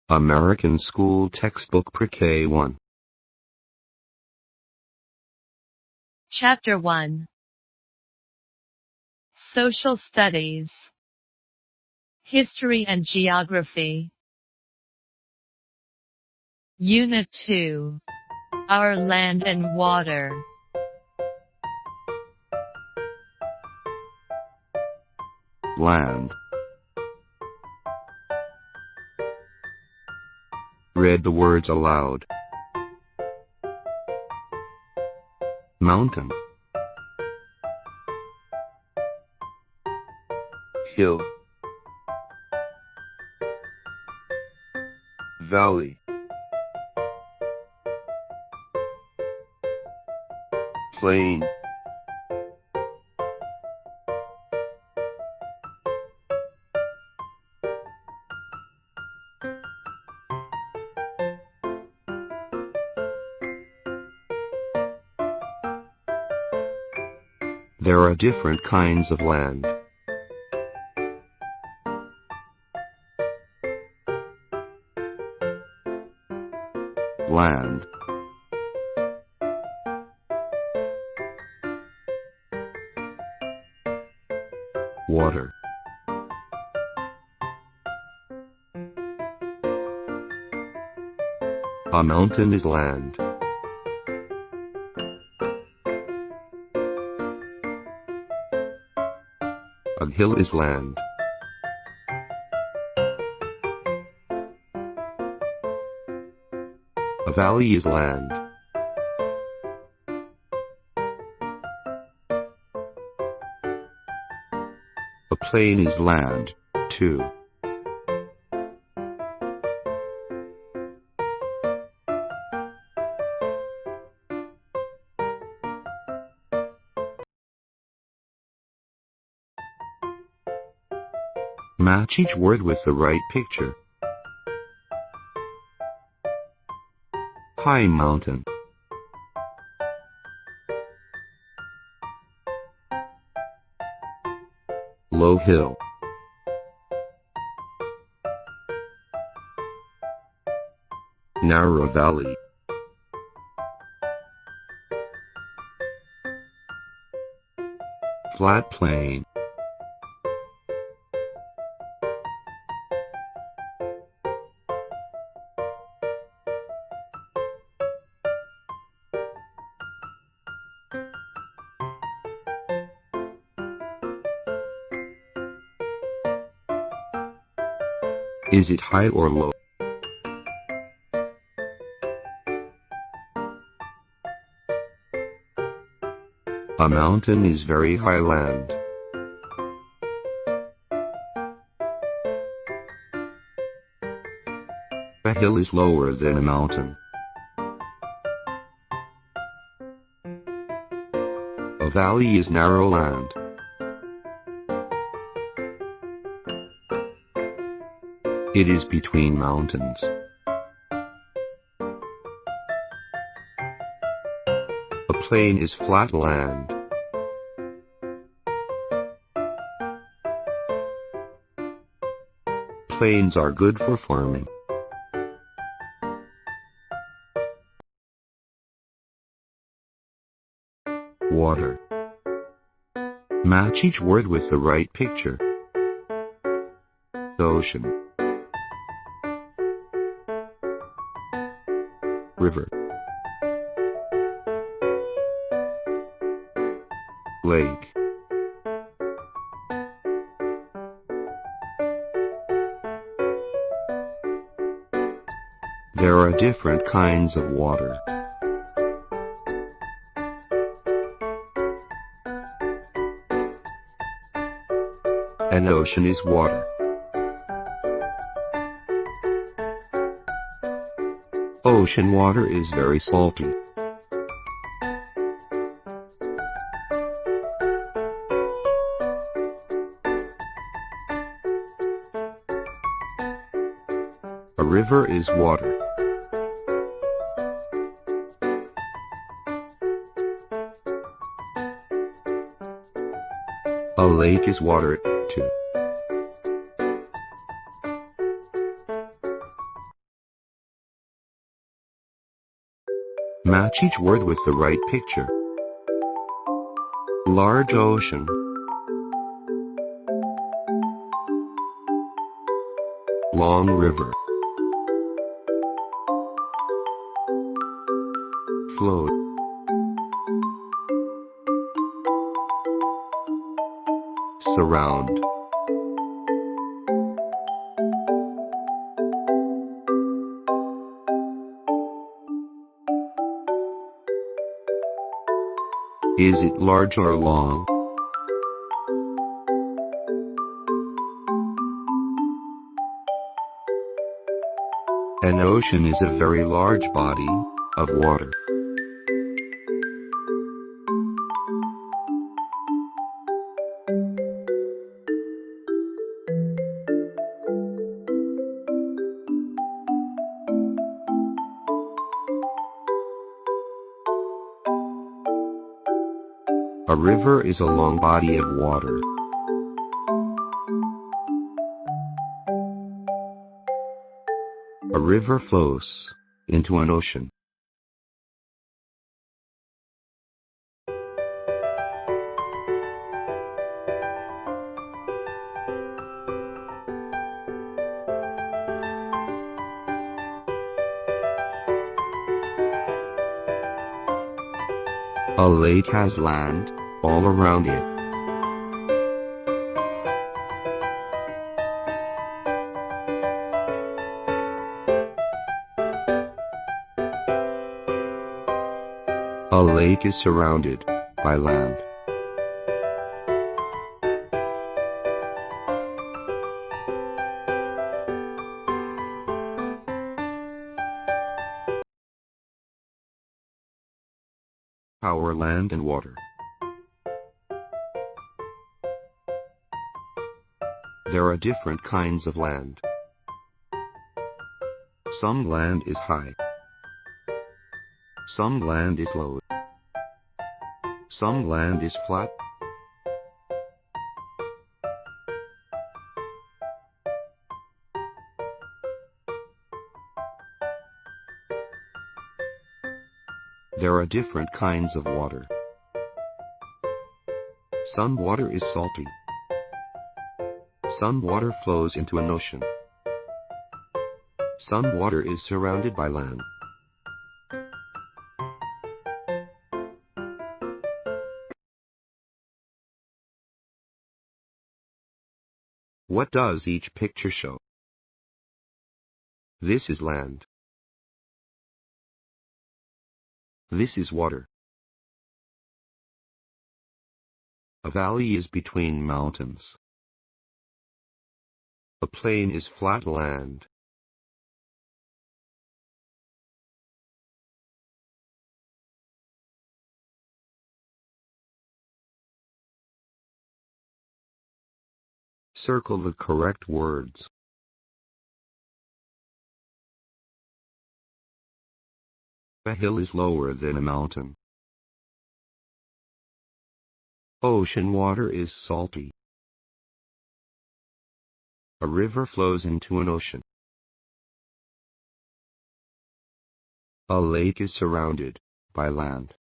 American School Textbook Prek 1. Chapter 1. Social Studies. History and Geography. Unit 2. Our Land and Water. Land. Read the words aloud. Mountain. Hill. Valley. Plain. There are different kinds of land. Land. Water. A mountain is land. A hill is land. A valley is land. A plain is land, too. Match each word with the right picture. High mountain. Low hill. Narrow valley. Flat plain. Is it high or low? A mountain is very high land. A hill is lower than a mountain. A valley is narrow land. It is between mountains. A plain is flat land. Plains are good for farming. Water. Match each word with the right picture. Ocean. River. Lake. There are different kinds of water. An ocean is water. Ocean water is very salty. river is water. A lake is water, too. Match each word with the right picture. Large ocean. Long river. Float. Surround. Is it large or long? An ocean is a very large body of water. A river is a long body of water. A river flows into an ocean. A lake has land all around it. A lake is surrounded by land. Power, land and water. There are different kinds of land. Some land is high. Some land is low. Some land is flat. There are different kinds of water. Some water is salty. Some water flows into an ocean. Some water is surrounded by land. What does each picture show? This is land. This is water. A valley is between mountains. A plain is flat land. Circle the correct words. A hill is lower than a mountain. Ocean water is salty. A river flows into an ocean. A lake is surrounded by land.